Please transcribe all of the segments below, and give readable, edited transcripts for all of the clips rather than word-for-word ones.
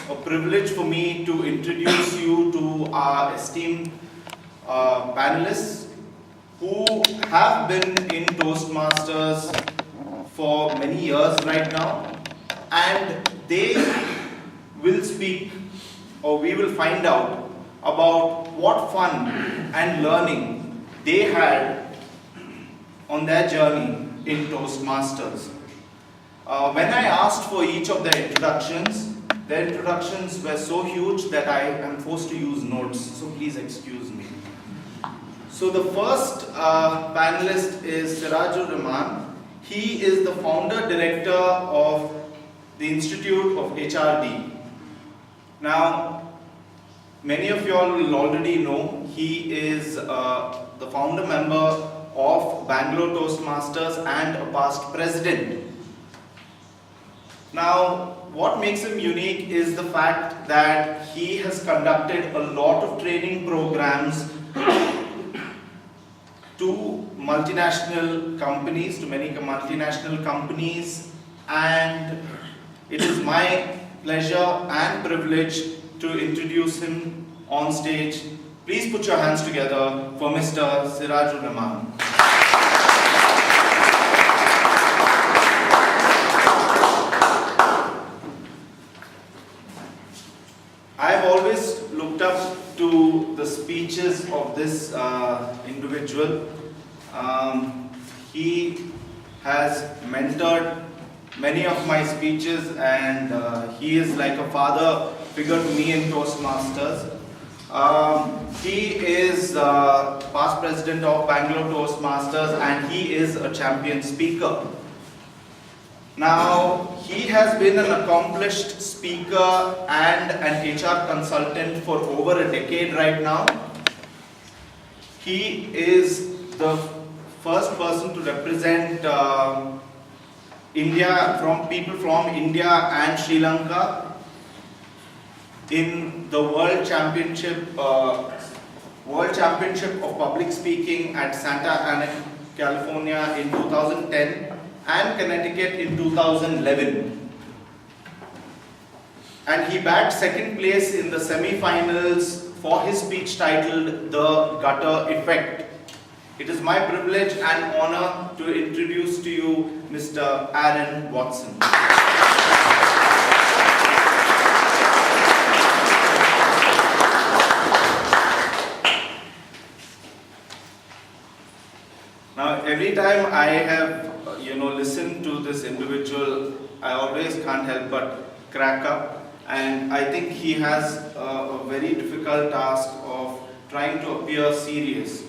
a privilege for me to introduce you to our esteemed panelists who have been in Toastmasters for many years right now, and they will speak, or we will find out about what fun and learning they had on their journey in Toastmasters. When I asked for each of their introductions were so huge that I am forced to use notes, so please excuse me. So the first panelist is Sirajur Rahman. He is the founder director of the Institute of HRD. Now, many of you all will already know he is the founder member of Bangalore Toastmasters and a past president. Now, what makes him unique is the fact that he has conducted a lot of training programs to multinational companies, and it is my pleasure and privilege to introduce him on stage. Please put your hands together for Mr. Sirajur Rahman. I have always looked up to the speeches of this individual. He has mentored many of my speeches, and he is like a father figure to me in Toastmasters. He is past president of Bangalore Toastmasters, and he is a champion speaker. Now, he has been an accomplished speaker and an HR consultant for over a decade right now. He is the first person to represent people from India and Sri Lanka in the World Championship of Public Speaking at Santa Ana, California in 2010 and Connecticut in 2011. And he bagged second place in the semi-finals for his speech titled The Gutter Effect. It is my privilege and honor to introduce to you Mr. Aaron Watson. Now, every time I have listened to this individual, I always can't help but crack up, and I think he has a very difficult task of trying to appear serious.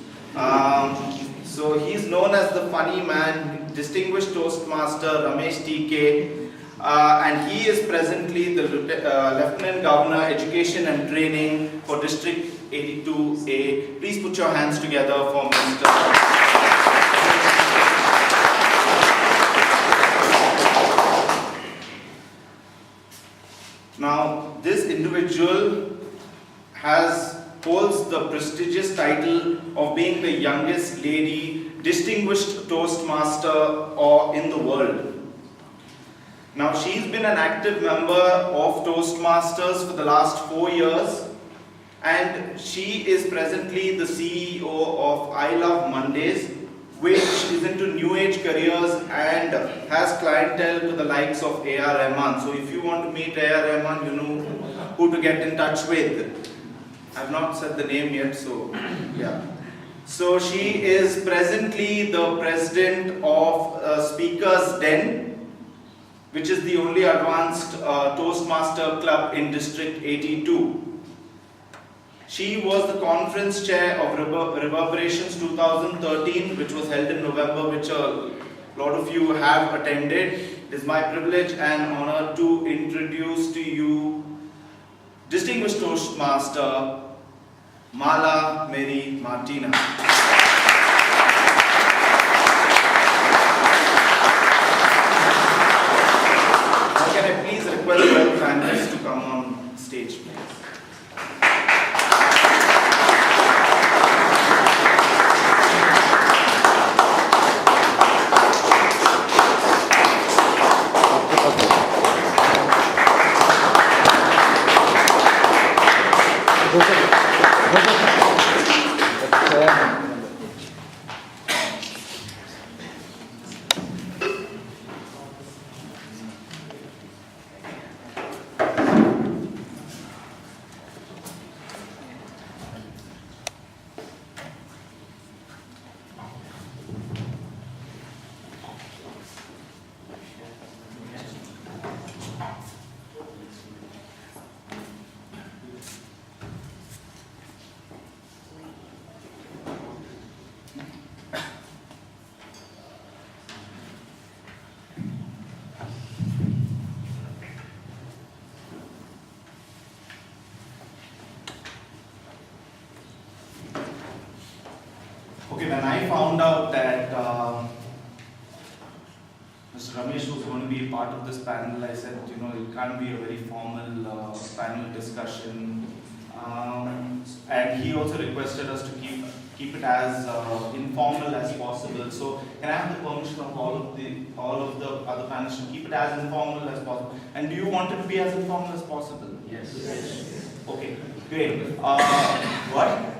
So he's known as the funny man, distinguished Toastmaster Ramesh TK, and he is presently the Lieutenant Governor Education and Training for District 82A. Please put your hands together for Mr. Now, this individual holds the prestigious title of being the youngest lady distinguished Toastmaster in the world. Now, she's been an active member of Toastmasters for the last 4 years, and she is presently the CEO of I Love Mondays, which is into new age careers and has clientele to the likes of A.R. Rahman. So if you want to meet A.R. Rahman, you know who to get in touch with. I've not said the name yet, so yeah. So she is presently the president of Speakers Den, which is the only advanced Toastmaster club in District 82. She was the conference chair of Reverberations 2013, which was held in November, which a lot of you have attended. It is my privilege and honor to introduce to you distinguished Toastmaster Mala Mary Martina. Can I please request all panelists to come on stage, please? Okay, when I found out that Mr. Ramesh was going to be a part of this panel, I said, you know, it can't be a very formal panel discussion. And he also requested us to keep it as informal as possible. So can I have the permission of all of the other panelists to keep it as informal as possible? And do you want it to be as informal as possible? Yes. Okay, great. What?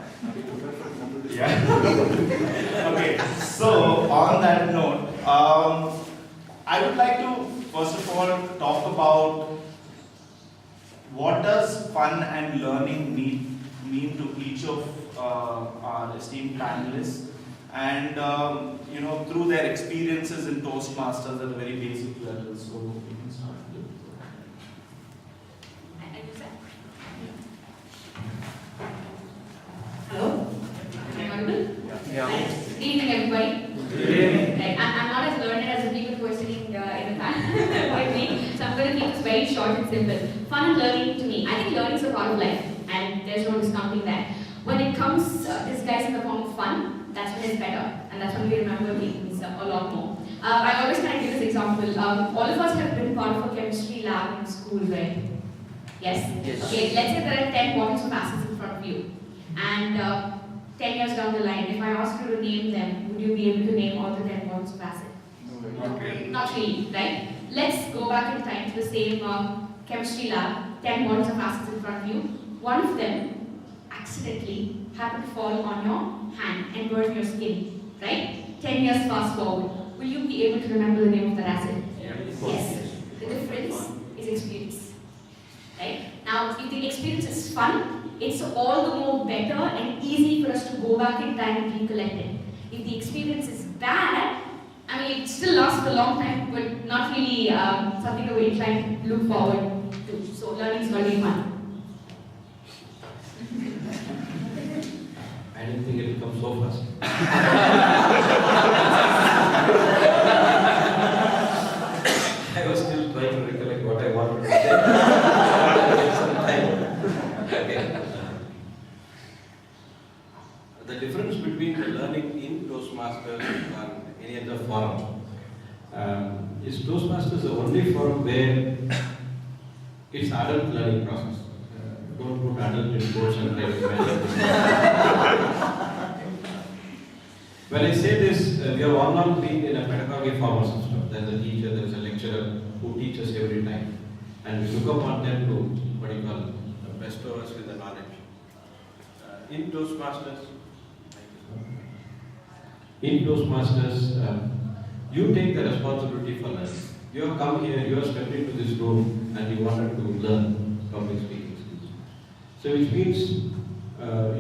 Yeah. Okay. So on that note, I would like to first of all talk about what does fun and learning mean to each of our esteemed panelists, and you know, through their experiences in Toastmasters at a very basic level. So we can start. Hello? Am I audible? Yeah. Good evening, everybody. Good evening. Right. I'm not as learned as the people who are sitting in the panel with me, so I'm going to keep this very short and simple. Fun and learning to me, I think learning is a part of life, and there's no discounting that. When it comes disguised in the form of fun, that's when it's better, and that's when we remember things a lot more. I always kind of give this example. All of us have been part of a chemistry lab in school, right? Yes? Okay, let's say there are 10 bottles of acids in front of you. And 10 years down the line, if I asked you to name them, would you be able to name all the 10 bottles of acid? Not really, right? Let's go back in time to the same chemistry lab, 10 bottles of acids in front of you. One of them accidentally happened to fall on your hand and burn your skin, right? 10 years fast forward. Will you be able to remember the name of that acid? Yes. The difference is experience, right? Now, if the experience is fun, it's all the more better and easy for us to go back in time and recollect it. If the experience is bad, I mean, it still lasts for a long time, but not really something that we're trying to look forward to. So learning is going to be fun. I didn't think it would come so fast. I was still trying to recollect what I wanted to say. Some time. Okay. The difference between the learning in Toastmasters and any other forum is Toastmasters the only forum where it's adult learning process. Don't put adult in quotes and try to imagine. When I say this, we have all not been in a pedagogy formal system. There is a teacher, there is a lecturer who teaches every time. And we look upon them to, what do you call it, bestow us with the knowledge. In Toastmasters, you take the responsibility for learning. You have come here, you have stepped into this room, and you wanted to learn public speaking skills. So which means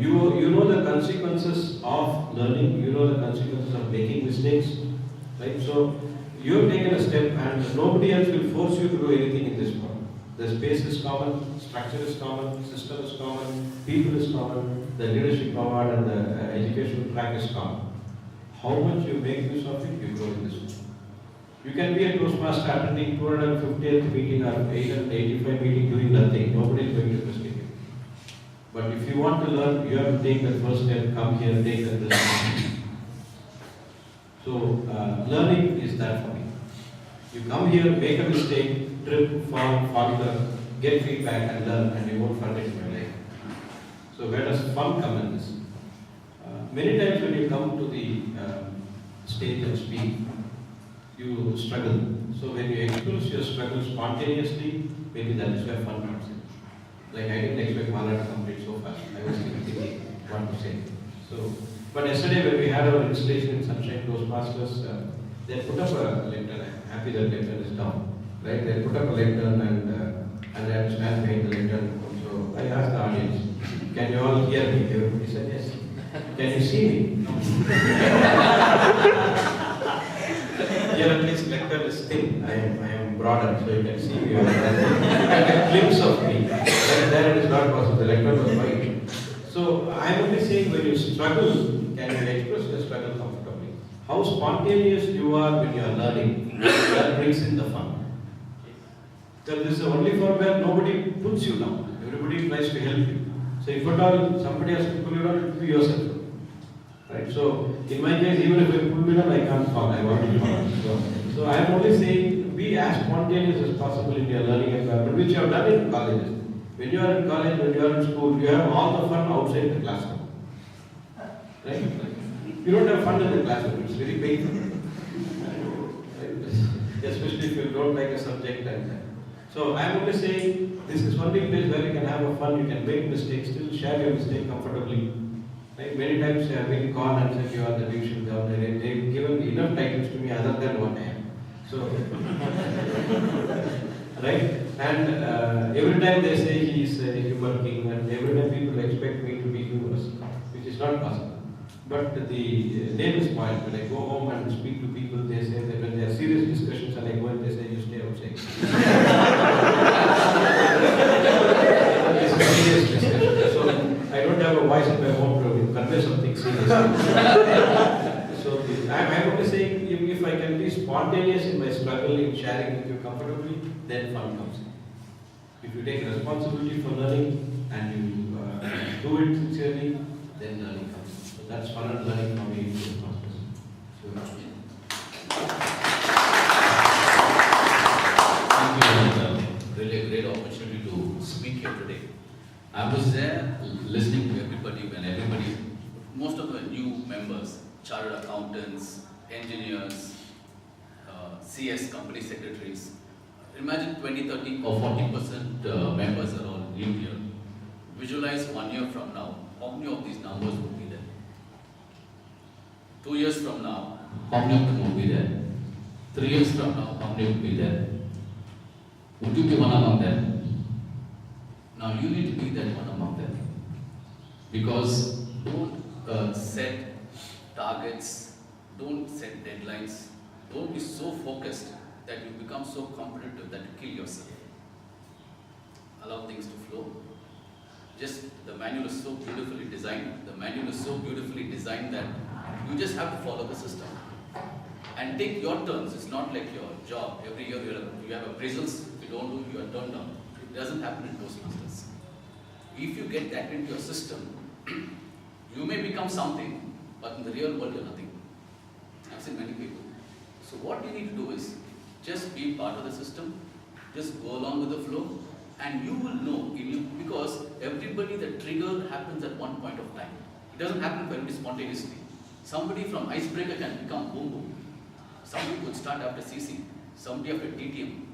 you know the consequences of learning, you know the consequences of making mistakes, right? So you have taken a step, and nobody else will force you to do anything in this world. The space is common, structure is common, system is common, people is common, the leadership award and the educational track is common. How much you make use of it, you grow in this world. You can be a Toastmaster attending 250th meeting or 885 meeting doing nothing. Nobody is going to investigate. But if you want to learn, you have to take the first step, come here, take the risk. So, learning is that for me. You come here, make a mistake, trip, fall, falter, get feedback and learn, and you won't forget in your life. So, where does fun come in this? Many times when you come to the stage and speak, you struggle. So, when you express your struggle spontaneously, maybe that is where fun comes in. Like I didn't expect Mala to complete so fast. But yesterday when we had our installation in Sunshine Toastmasters, they put up a lectern. I'm happy that lectern is down. Right? They put up a lectern and I had to stand behind the lectern. So I asked the audience, can you all hear me? Everybody said yes. Can you see me? No. Here at least lectern is thin. I am broader, so you can see me. You get a glimpse of me. There it is not possible. The lectern was wide. So I am only saying when you struggle, can you express the struggle comfortably? How spontaneous you are when you are learning, that brings in the fun. Because this is the only form where nobody puts you down. Everybody tries to help you. So if at all somebody has to pull you down, it will be yourself. Right? So in my case, even if I pull me down, I can't fall. I want to fall. So I am only saying be as spontaneous as possible in your learning environment, which you have done in colleges. When you are in college, when you are in school, you have all the fun outside the classroom. Right? You don't have fun in the classroom. It's very painful. Especially if you don't like a subject like that. So I am only saying this is one big place where you can have a fun, you can make mistakes, still share your mistake comfortably. Right? Many times I have been called and said you are the division governor. They've given enough titles to me other than what I am. So, right? And every time they say he is a humor king, and every time people expect me to be humorous, which is not possible. But the name is spoiled. When I go home and speak to people, they say that when there are serious discussions and I go and they say, you stay outside. It's a serious discussion. So I don't have a voice in my home to convey something serious. So I'm only saying if I can be spontaneous in my struggle in sharing with you comfortably, then fun comes in. If you take responsibility for learning and you do it sincerely, then learning comes in. So that's fun and learning for me in this process. Thank you, and really a great opportunity to speak here today. I was there listening to everybody when everybody, most of the new members, chartered accountants, engineers, CS company secretaries. Imagine 20, 30 or 40% members are all new here. Visualize 1 year from now, how many of these numbers would be there? 2 years from now, how many of them would be there? 3 years from now, how many would be there? Would you be one among them? Now you need to be that one among them. Because don't set targets, don't set deadlines, don't be so focused that you become so competitive that you kill yourself. Allow things to flow. Just the manual is so beautifully designed. The manual is so beautifully designed that you just have to follow the system. And take your turns. It's not like your job. Every year you have appraisals. If you don't do, you are turned down. It doesn't happen in Toastmasters. If you get that into your system, you may become something, but in the real world you're nothing. I've seen many people. So what you need to do is just be part of the system, just go along with the flow, and you will know, because everybody, the trigger happens at one point of time. It doesn't happen very spontaneously. Somebody from icebreaker can become boom boom. Somebody could start after CC, somebody after TTM.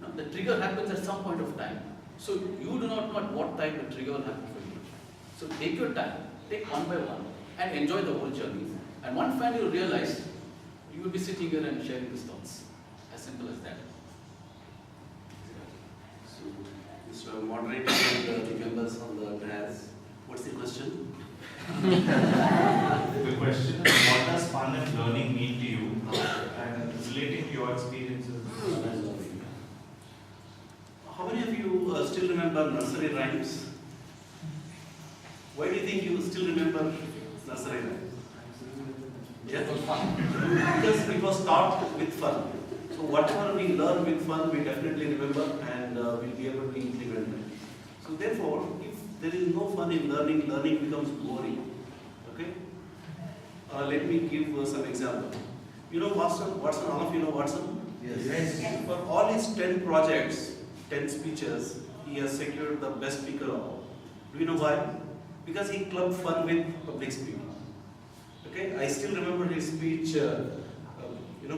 No, the trigger happens at some point of time. So you do not know at what time the trigger will happen for you. So take your time, take one by one, and enjoy the whole journey. And one time you will realize, you will be sitting here and sharing these thoughts. As simple as that. So, Mr. Moderator and the members on the dais, what's the question? The question is, what does fun and learning mean to you? And it's relating to your experiences. How many of you still remember nursery rhymes? Why do you think you still remember nursery rhymes? Yeah, for fun. Because it was taught with fun. So whatever we learn with fun, we definitely remember and we'll be able to implement it. So therefore, if there is no fun in learning, learning becomes boring. Okay? Let me give some example. You know Watson? Watson, all of you know Watson? Yes. For all his 10 projects, 10 speeches, he has secured the best speaker award. Do you know why? Because he clubbed fun with public speaking. Okay, I still remember his speech,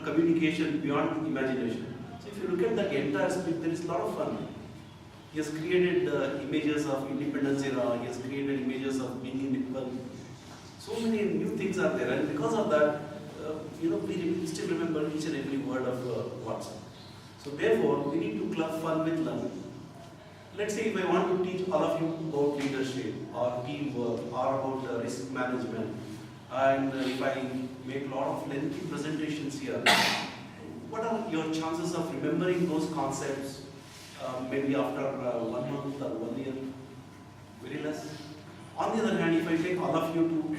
communication beyond imagination. So if you look at the entire speech, there is a lot of fun. He has created images of independence era, he has created images of being in Nepal. So many new things are there, and because of that, we still remember each and every word of WhatsApp. So therefore, we need to club fun with learning. Let's say if I want to teach all of you about leadership or teamwork or about risk management, and if I make a lot of lengthy presentations here, what are your chances of remembering those concepts maybe after 1 month or 1 year? Very less. On the other hand, if I take all of you to